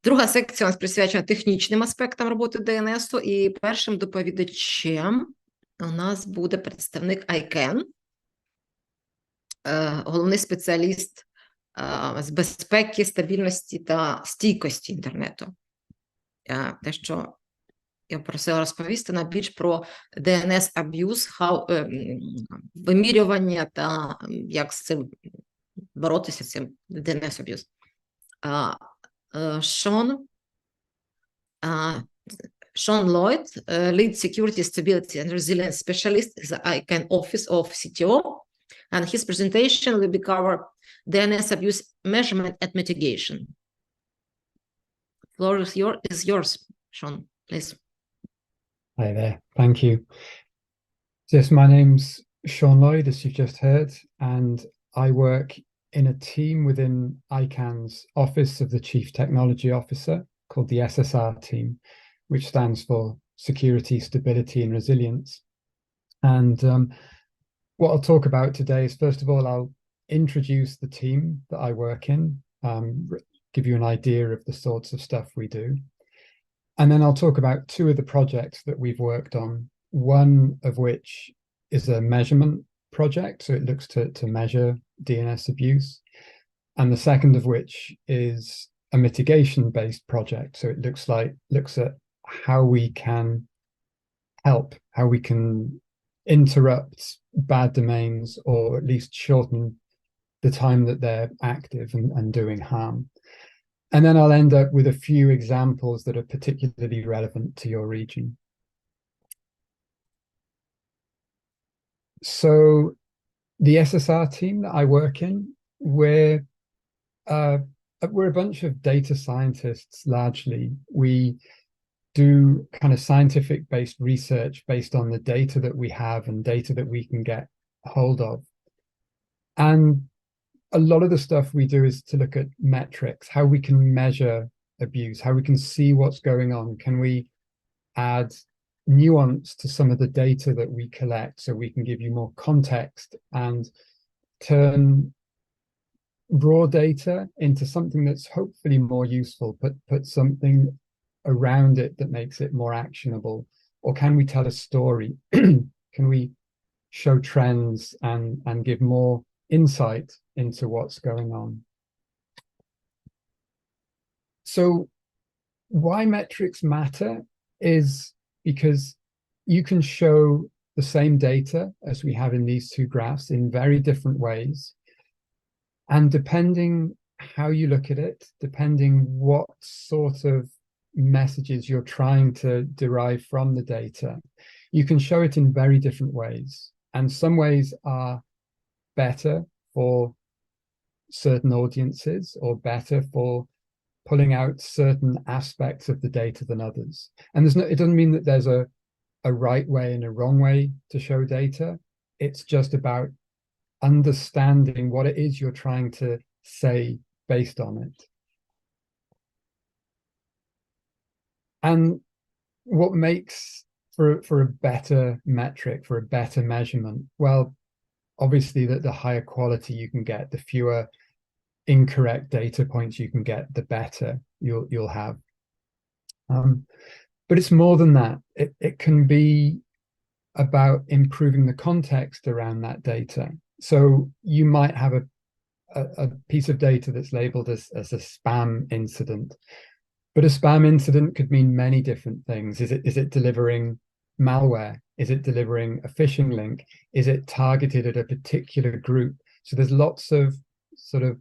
Друга секція у нас присвячена технічним аспектам роботи ДНСу, і першим доповідачем у нас буде представник ICANN, головний спеціаліст з безпеки, стабільності та стійкості інтернету. Те, що я просила розповісти нам більш про DNS abuse, вимірювання та як з цим боротися з цим DNS abuse. Siôn Lloyd, Lead Security, Stability and Resilience Specialist in the ICANN Office of CTO, and his presentation will be cover DNS abuse measurement and mitigation. The floor is yours, Siôn, please. Hi there, thank you. Yes, my name's Siôn Lloyd, as you've just heard, and I work in a team within ICANN's Office of the Chief Technology Officer called the SSR team, which stands for Security, Stability and Resilience. And what I'll talk about today is, first of all, I'll introduce the team that I work in, give you an idea of the sorts of stuff we do. And then I'll talk about two of the projects that we've worked on, one of which is a measurement project, so it looks to measure DNS abuse, and the second of which is a mitigation-based project, so it looks at how we can help, how we can interrupt bad domains, or at least shorten the time that they're active and doing harm. And then I'll end up with a few examples that are particularly relevant to your region. So the SSR team that I work in, we're a bunch of data scientists largely. We do kind of scientific-based research based on the data that we have and data that we can get hold of. And a lot of the stuff we do is to look at metrics, how we can measure abuse, how we can see what's going on. Can we add nuance to some of the data that we collect so we can give you more context and turn raw data into something that's hopefully more useful, put something around it that makes it more actionable? Or can we tell a story? Can we show trends and give more insight into what's going on? So why metrics matter is because you can show the same data as we have in these two graphs in very different ways. And depending how you look at it, depending what sort of messages you're trying to derive from the data, you can show it in very different ways. And some ways are better for certain audiences or better for pulling out certain aspects of the data than others. And it doesn't mean that there's a right way and a wrong way to show data. It's just about understanding what it is you're trying to say based on it. And what makes for a better metric, for a better measurement? Well, obviously the higher quality you can get, the fewer incorrect data points you can get, the better you'll have. But it's more than that. It can be about improving the context around that data. So you might have a piece of data that's labeled as a spam incident, but a spam incident could mean many different things. Is it delivering malware? Is it delivering a phishing link? Is it targeted at a particular group? So there's lots of sort of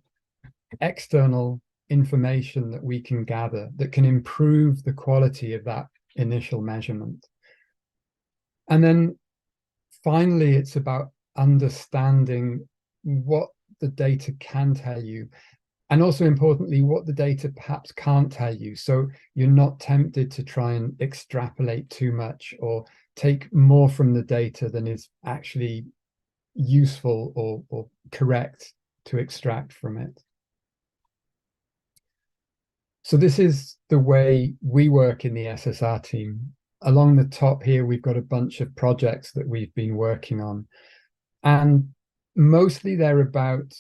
external information that we can gather that can improve the quality of that initial measurement. And then finally, it's about understanding what the data can tell you, and also importantly, what the data perhaps can't tell you. So you're not tempted to try and extrapolate too much or take more from the data than is actually useful or correct to extract from it. So this is the way we work in the SSR team. Along the top here, we've got a bunch of projects that we've been working on. And mostly they're about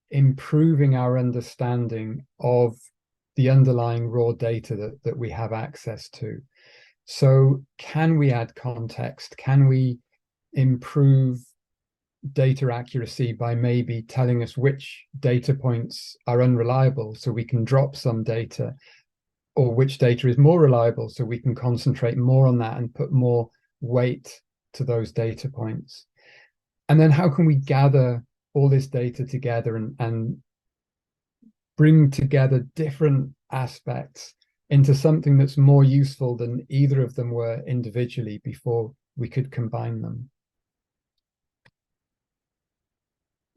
improving our understanding of the underlying raw data that we have access to. So can we add context? Can we improve data accuracy by maybe telling us which data points are unreliable so we can drop some data, or which data is more reliable so we can concentrate more on that and put more weight to those data points? And then how can we gather all this data together and bring together different aspects into something that's more useful than either of them were individually before we could combine them?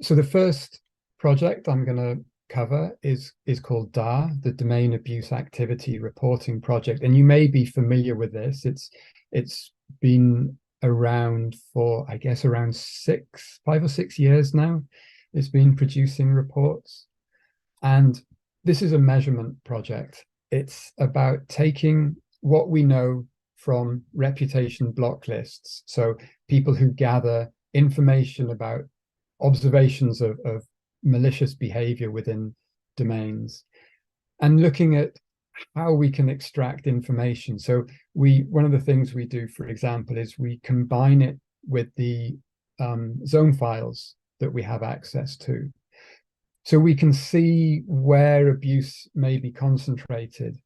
So the first project I'm going to cover is called DAR, the Domain Abuse Activity Reporting Project. And you may be familiar with this. It's been around for, I guess, around 5 or 6 years now. It's been producing reports. And this is a measurement project. It's about taking what we know from reputation block lists, so people who gather information about observations of malicious behavior within domains, and looking at how we can extract information. So one of the things we do, for example, is we combine it with the zone files that we have access to. So we can see where abuse may be concentrated.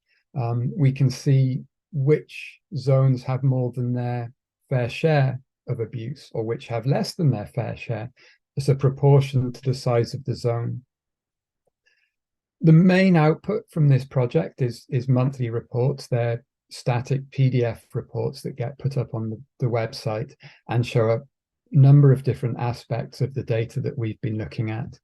We can see which zones have more than their fair share of abuse, or which have less than their fair share, as a proportion to the size of the zone. The main output from this project is monthly reports. They're static PDF reports that get put up on the website and show a number of different aspects of the data that we've been looking at.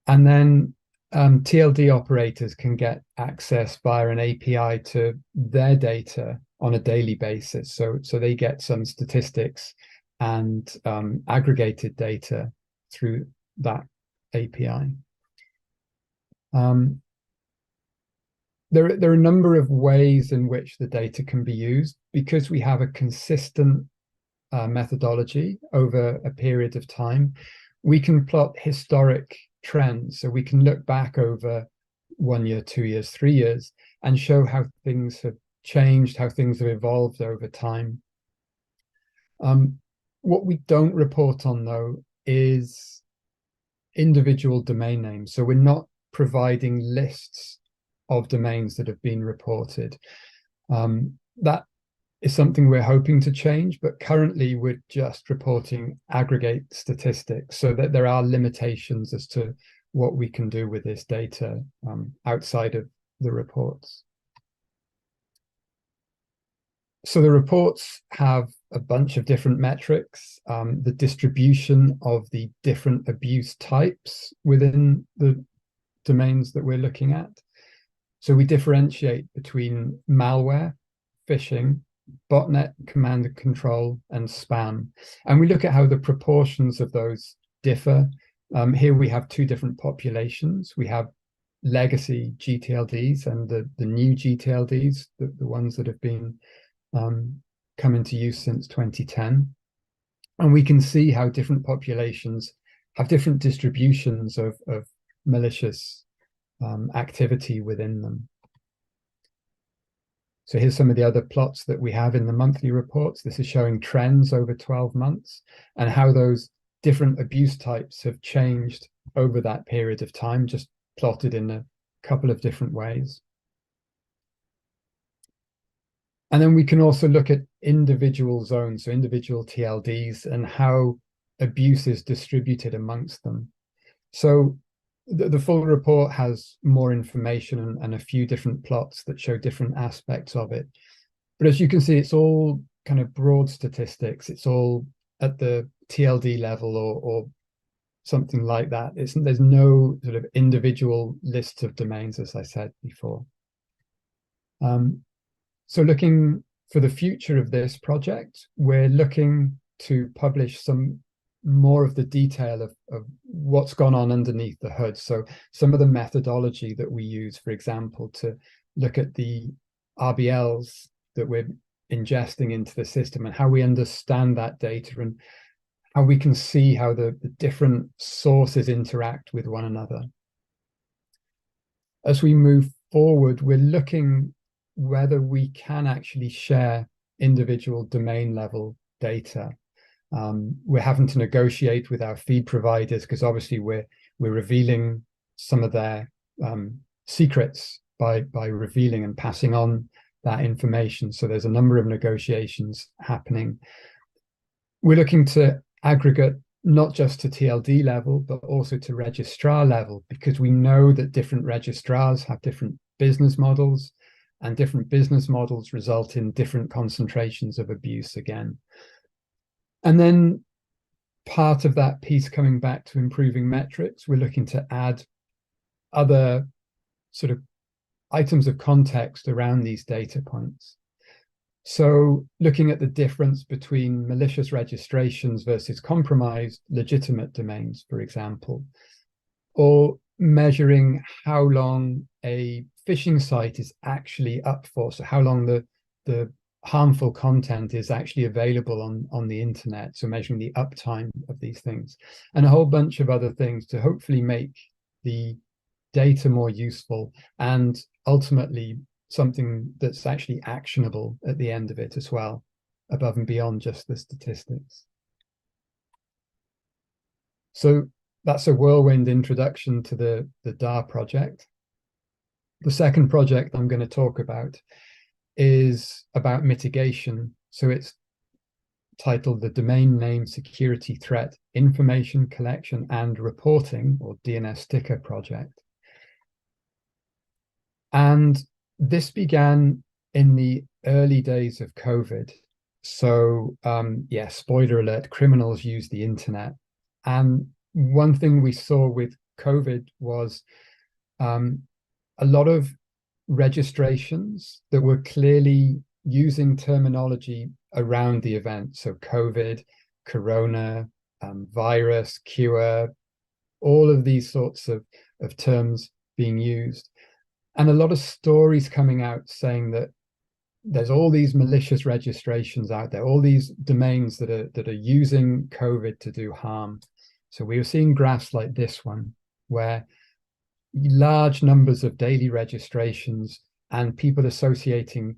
And then TLD operators can get access via an API to their data on a daily basis. So they get some statistics and aggregated data through that API. There are a number of ways in which the data can be used. Because we have a consistent methodology over a period of time, we can plot historic trends. So we can look back over 1 year, 2 years, 3 years, and show how things have changed, how things have evolved over time. What we don't report on, though, is individual domain names. So we're not providing lists of domains that have been reported. That is something we're hoping to change, but currently we're just reporting aggregate statistics, so that there are limitations as to what we can do with this data outside of the reports. So the reports have a bunch of different metrics, the distribution of the different abuse types within the domains that we're looking at. So we differentiate between malware, phishing, botnet, command and control, and spam. And we look at how the proportions of those differ. Here we have two different populations. We have legacy GTLDs and the new GTLDs, the ones that have been come into use since 2010. And we can see how different populations have different distributions of malicious activity within them. So here's some of the other plots that we have in the monthly reports. This is showing trends over 12 months and how those different abuse types have changed over that period of time, just plotted in a couple of different ways. And then we can also look at individual zones, so individual TLDs, and how abuse is distributed amongst them. So the full report has more information and a few different plots that show different aspects of it. But as you can see, it's all kind of broad statistics. It's all at the TLD level or something like that. There's no sort of individual lists of domains, as I said before. So looking for the future of this project, we're looking to publish some more of the detail of what's gone on underneath the hood. So some of the methodology that we use, for example, to look at the RBLs that we're ingesting into the system and how we understand that data and how we can see how the different sources interact with one another. As we move forward, we're looking whether we can actually share individual domain level data. We're having to negotiate with our feed providers because obviously we're revealing some of their secrets by revealing and passing on that information. So there's a number of negotiations happening. We're looking to aggregate not just to TLD level, but also to registrar level, because we know that different registrars have different business models, and different business models result in different concentrations of abuse again. And then part of that piece coming back to improving metrics, we're looking to add other sort of items of context around these data points. So looking at the difference between malicious registrations versus compromised legitimate domains, for example, or measuring how long a phishing site is actually up for, so how long the harmful content is actually available on the internet, so measuring the uptime of these things, and a whole bunch of other things to hopefully make the data more useful and ultimately something that's actually actionable at the end of it as well, above and beyond just the statistics. So that's a whirlwind introduction to the DAR project. The second project I'm going to talk about is about mitigation. So it's titled the Domain Name Security Threat Information Collection and Reporting, or DNS Sticker project. And this began in the early days of COVID. So yeah, spoiler alert, criminals use the internet. And one thing we saw with COVID was a lot of registrations that were clearly using terminology around the event. So COVID, corona, virus, cure, all of these sorts of terms being used. And a lot of stories coming out saying that there's all these malicious registrations out there, all these domains that are using COVID to do harm. So we were seeing graphs like this one, where large numbers of daily registrations and people associating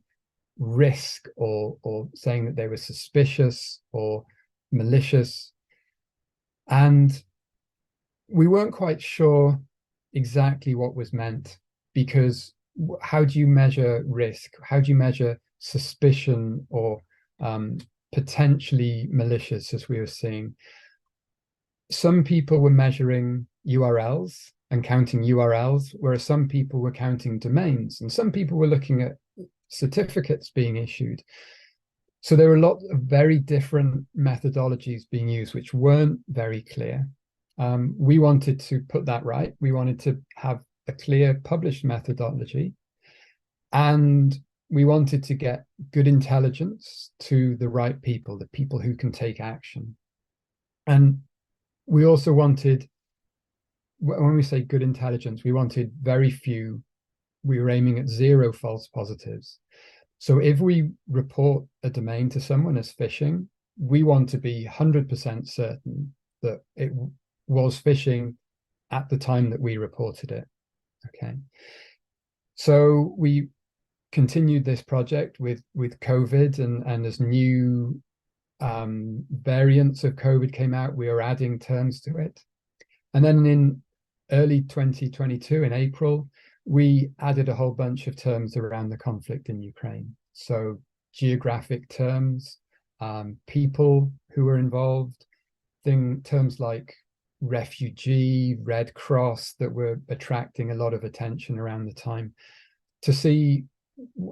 risk or saying that they were suspicious or malicious. And we weren't quite sure exactly what was meant, because how do you measure risk? How do you measure suspicion or potentially malicious, as we were seeing? Some people were measuring URLs and counting URLs, whereas some people were counting domains, and some people were looking at certificates being issued. So there were a lot of very different methodologies being used, which weren't very clear. We wanted to put that right. We wanted to have a clear published methodology, and we wanted to get good intelligence to the right people, the people who can take action. And we also wanted, when we say good intelligence, we wanted very few. We were aiming at 0 false positives. So if we report a domain to someone as phishing, we want to be 100% certain that it was phishing at the time that we reported it. Okay. So we continued this project with COVID, and as new variants of COVID came out, we were adding terms to it. And then in early 2022, in April, we added a whole bunch of terms around the conflict in Ukraine. So geographic terms, people who were involved, terms like refugee, Red Cross, that were attracting a lot of attention around the time, to see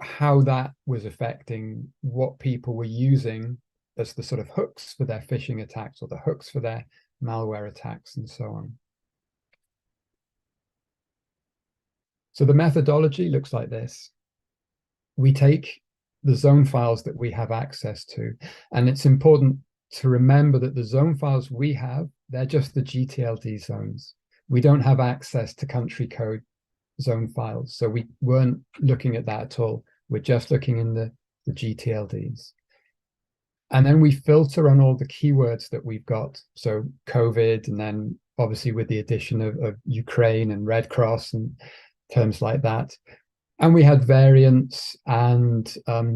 how that was affecting what people were using as the sort of hooks for their phishing attacks or the hooks for their malware attacks and so on. So the methodology looks like this. We take the zone files that we have access to, and it's important to remember that the zone files we have, they're just the GTLD zones. We don't have access to country code zone files, so we weren't looking at that at all. We're just looking in the GTLDs. And then we filter on all the keywords that we've got. So COVID, and then obviously with the addition of Ukraine and Red Cross and terms like that, And we had variants and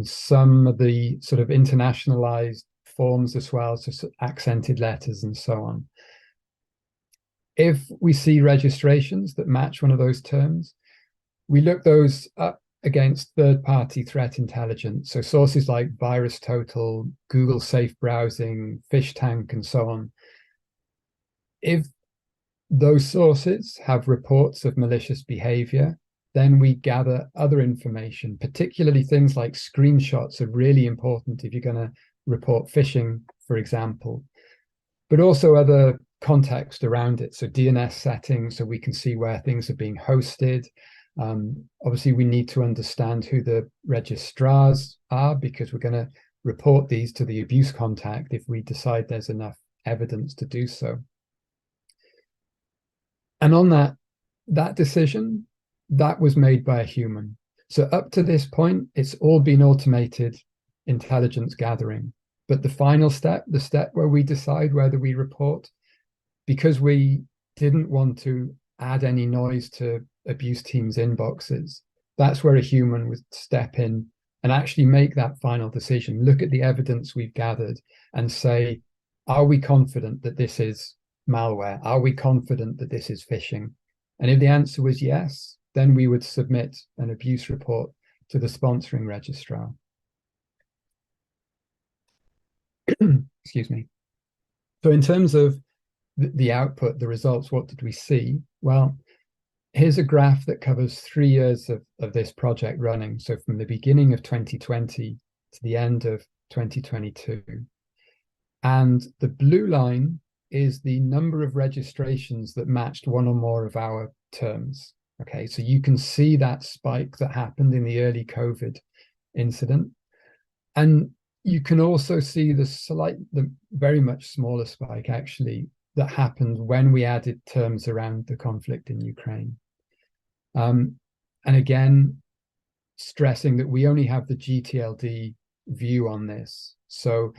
some of the sort of internationalized forms as well, so accented letters and so on. If we see registrations that match one of those terms, we look those up against third-party threat intelligence, so sources like VirusTotal, Google Safe Browsing, PhishTank, and so on. If those sources have reports of malicious behavior, then we gather other information, particularly things like screenshots are really important if you're going to report phishing, for example, but also other context around it. So DNS settings, so we can see where things are being hosted. Obviously, we need to understand who the registrars are, because we're going to report these to the abuse contact if we decide there's enough evidence to do so. And on that decision, that was made by a human. So up to this point, it's all been automated intelligence gathering. But the final step, the step where we decide whether we report, because we didn't want to add any noise to abuse teams' inboxes, that's where a human would step in and actually make that final decision, look at the evidence we've gathered and say, are we confident that this is malware? Are we confident that this is phishing? And if the answer was yes, then we would submit an abuse report to the sponsoring registrar. Excuse me. So in terms of the output, the results, what did we see? Well, here's a graph that covers 3 years of this project running. So from the beginning of 2020 to the end of 2022. And the blue line is the number of registrations that matched one or more of our terms. Okay, so you can see that spike that happened in the early COVID incident. And you can also see the very much smaller spike actually that happened when we added terms around the conflict in Ukraine. And again, stressing that we only have the GTLD view on this. So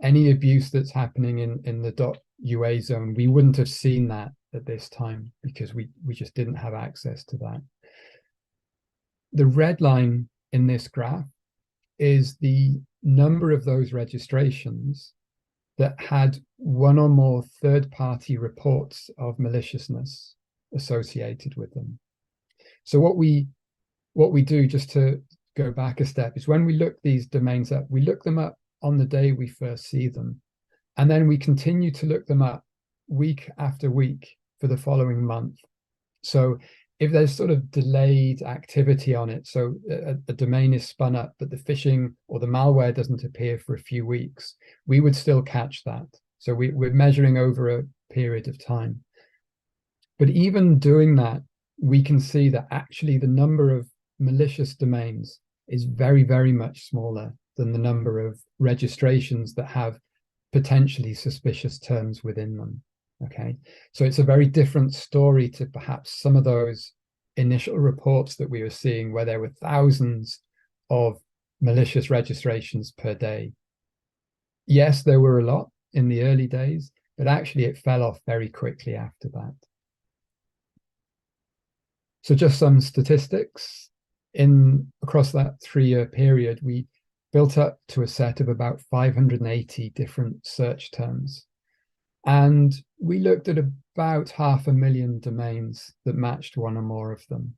any abuse that's happening in the .ua zone, we wouldn't have seen that at this time because we just didn't have access to that. The red line in this graph is the number of those registrations that had one or more third-party reports of maliciousness associated with them. So what we do, just to go back a step, is when we look these domains up, we look them up on the day we first see them. And then we continue to look them up week after week for the following month. So if there's sort of delayed activity on it, so a domain is spun up, but the phishing or the malware doesn't appear for a few weeks, we would still catch that. So we're measuring over a period of time. But even doing that, we can see that actually the number of malicious domains is very, very much smaller than the number of registrations that have potentially suspicious terms within them. Okay, so it's a very different story to perhaps some of those initial reports that we were seeing where there were thousands of malicious registrations per day. Yes, there were a lot in the early days, but actually it fell off very quickly after that. So just some statistics. Across that 3-year period, we built up to a set of about 580 different search terms. And we looked at about 500,000 domains that matched one or more of them,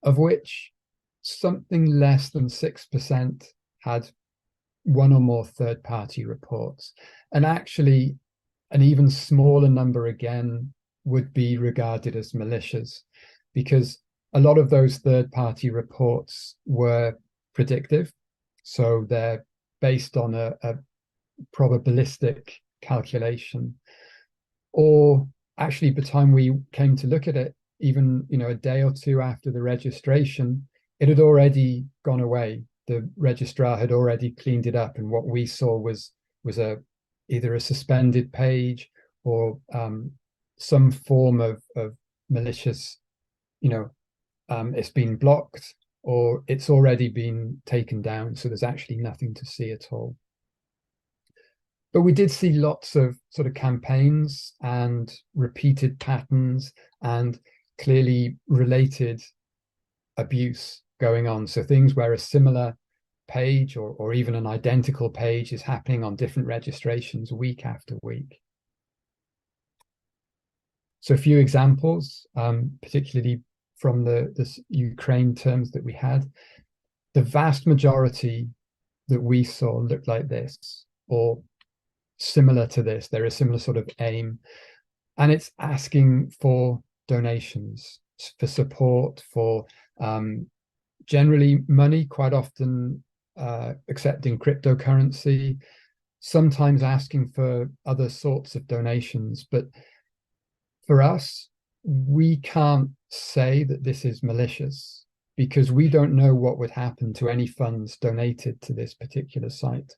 of which something less than 6% had one or more third-party reports. And actually, an even smaller number again would be regarded as malicious, because a lot of those third-party reports were predictive. So they're based on a probabilistic calculation. Or actually, by the time we came to look at it, even a day or two after the registration, it had already gone away. The registrar had already cleaned it up, and what we saw was either a suspended page or some form of malicious, it's been blocked or it's already been taken down. So there's actually nothing to see at all. But we did see lots of sort of campaigns and repeated patterns and clearly related abuse going on. So things where a similar page or even an identical page is happening on different registrations week after week. So a few examples, particularly from the Ukraine terms that we had. The vast majority that we saw looked like this, or similar to this. They're a similar sort of aim, and it's asking for donations, for support, for generally money, quite often accepting cryptocurrency, sometimes asking for other sorts of donations. But for us, we can't say that this is malicious, because we don't know what would happen to any funds donated to this particular site.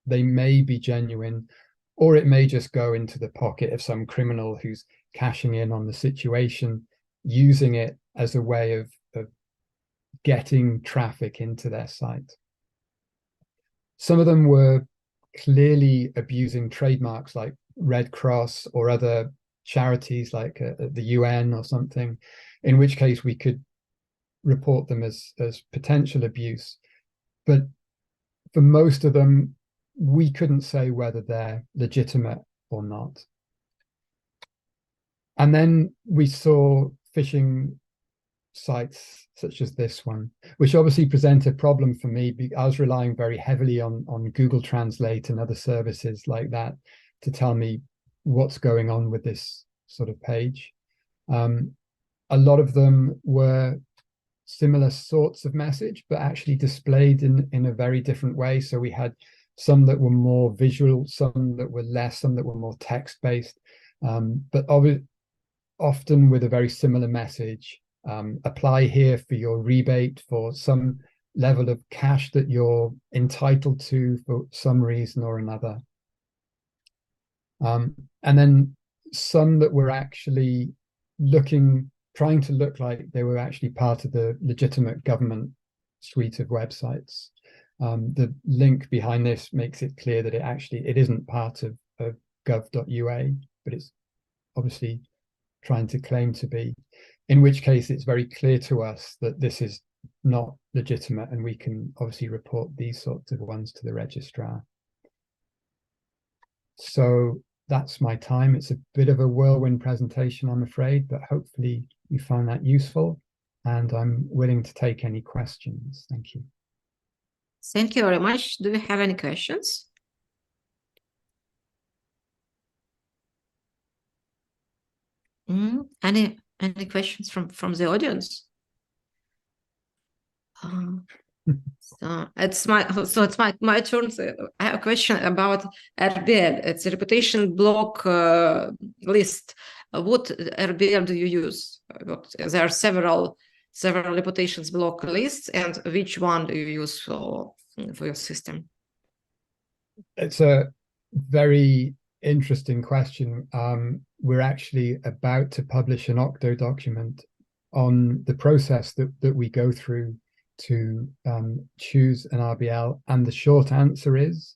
They may be genuine, or it may just go into the pocket of some criminal who's cashing in on the situation, using it as a way of getting traffic into their site. Some of them were clearly abusing trademarks like Red Cross or other charities like the UN or something, in which case we could report them as potential abuse. But for most of them, we couldn't say whether they're legitimate or not. And then we saw phishing sites such as this one, which obviously present a problem for me. I was relying very heavily on Google Translate and other services like that to tell me what's going on with this sort of page. A lot of them were similar sorts of message, but actually displayed in a very different way. So we had some that were more visual, some that were less, some that were more text-based, but often with a very similar message. Apply here for your rebate for some level of cash that you're entitled to for some reason or another. And then some that were actually trying to look like they were actually part of the legitimate government suite of websites. The link behind this makes it clear that it isn't part of gov.ua, but it's obviously trying to claim to be, in which case it's very clear to us that this is not legitimate, and we can obviously report these sorts of ones to the registrar. So that's my time. It's a bit of a whirlwind presentation, I'm afraid, but hopefully you found that useful, and I'm willing to take any questions. Thank you. Thank you very much. Do you have any questions? Any questions from the audience? So it's my turn. I have a question about RBL. It's a reputation block list. What RBL do you use? There are several reputations block lists, and which one do you use for your system? It's a very interesting question. We're actually about to publish an Octo document on the process that we go through to choose an RBL, and the short answer is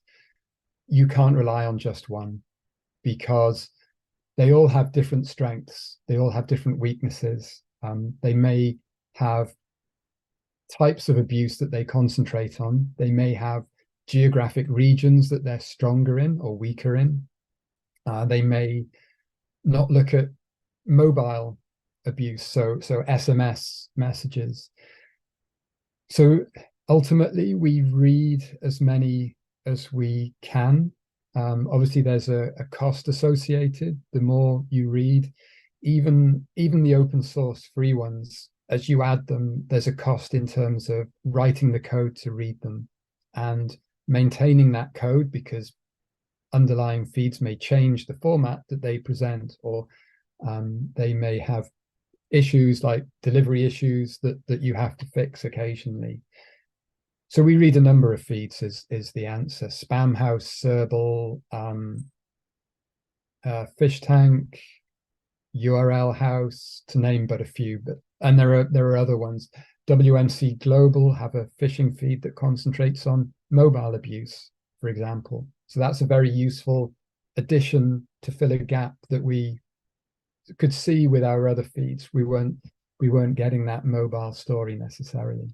you can't rely on just one, because they all have different strengths, they all have different weaknesses. They may have types of abuse that they concentrate on, they may have geographic regions that they're stronger in or weaker in. They may not look at mobile abuse, so SMS messages. So ultimately, we read as many as we can. Obviously, there's a cost associated. The more you read, even the open source free ones, as you add them, there's a cost in terms of writing the code to read them and maintaining that code, because underlying feeds may change the format that they present, or they may have issues like delivery issues that you have to fix occasionally. So we read a number of feeds is the answer. Spamhaus, Serble, Fish Tank, URL House, to name but a few. And there are other ones. WMC Global have a phishing feed that concentrates on mobile abuse, for example. So that's a very useful addition to fill a gap that we could see with our other feeds. We weren't getting that mobile story necessarily.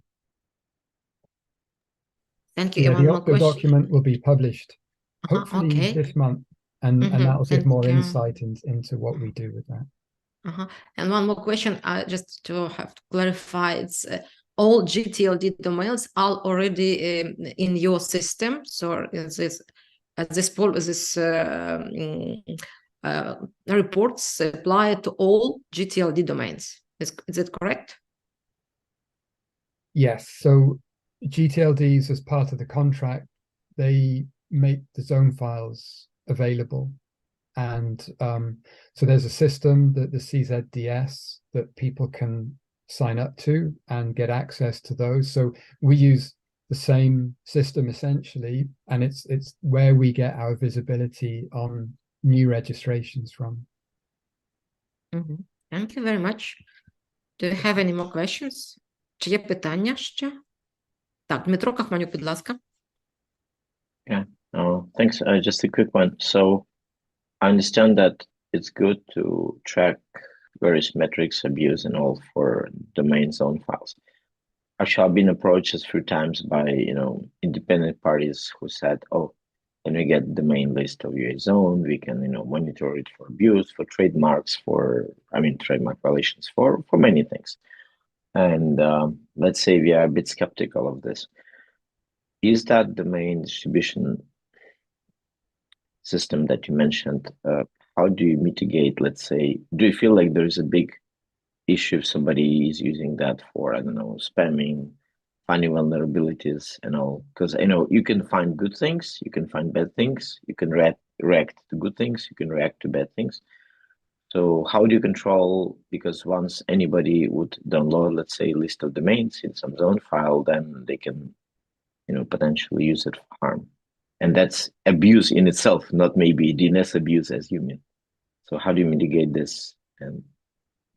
Thank you. Yeah, One the more question. document will be published hopefully Okay. this month, and that will give Thank more you. insight into what we do with that. And one more question, just to have to clarify, it's all GTLD domains are already in your system. So is this reports apply to all GTLD domains. Is it correct? Yes. So GTLDs, as part of the contract, they make the zone files available. And so there's a system, that the CZDS, that people can sign up to and get access to those. So we use the same system essentially, and it's where we get our visibility on new registrations from. Thank you very much. Do you have any more questions? Чи є питання ще? Так, Дмитро Кахманюк, будь ласка. Yeah, thanks. Just a quick one. So I understand that it's good to track various metrics, abuse, and all for domain zone files. Actually, I've been approached a few times by independent parties who said, "Oh, can we get the main list of your zone? We can monitor it for abuse, for trademarks, trademark violations, for many things." And let's say we are a bit skeptical of this. Is that domain distribution system that you mentioned, how do you mitigate, let's say, do you feel like there's a big issue if somebody is using that for, I don't know, spamming, finding vulnerabilities and all? Because you can find good things, you can find bad things, you can react to good things, you can react to bad things. So how do you control, because once anybody would download, let's say, a list of domains in some zone file, then they can potentially use it for harm. And that's abuse in itself, not maybe DNS abuse as you mean. So how do you mitigate this, and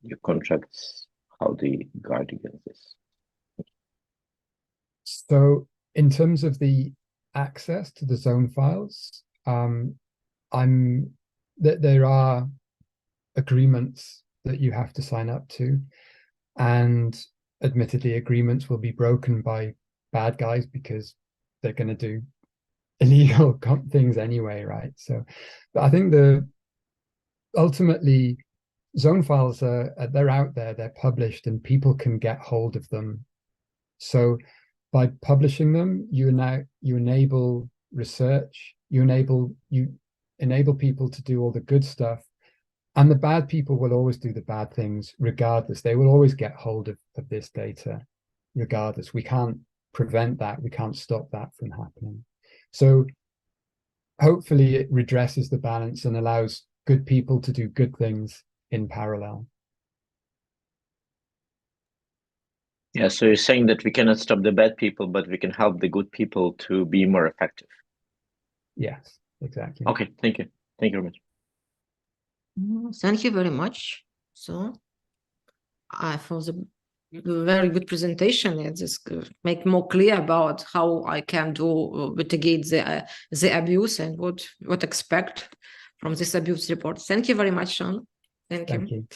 your contracts, how do you guard against this? So in terms of the access to the zone files, there are agreements that you have to sign up to, and admittedly agreements will be broken by bad guys because they're going to do illegal things anyway, right? So but I think ultimately zone files they're out there, they're published, and people can get hold of them. So by publishing them, you enable research, you enable people to do all the good stuff, and the bad people will always do the bad things regardless. They will always get hold of this data regardless. We can't prevent that, we can't stop that from happening. So hopefully it redresses the balance and allows good people to do good things in parallel. Yeah, so you're saying that we cannot stop the bad people, but we can help the good people to be more effective. Yes, exactly. Okay, thank you. Thank you very much. Thank you very much. So for the very good presentation, it just make more clear about how I can mitigate the abuse and what expect from this abuse report. Thank you very much, Siôn. Thank you.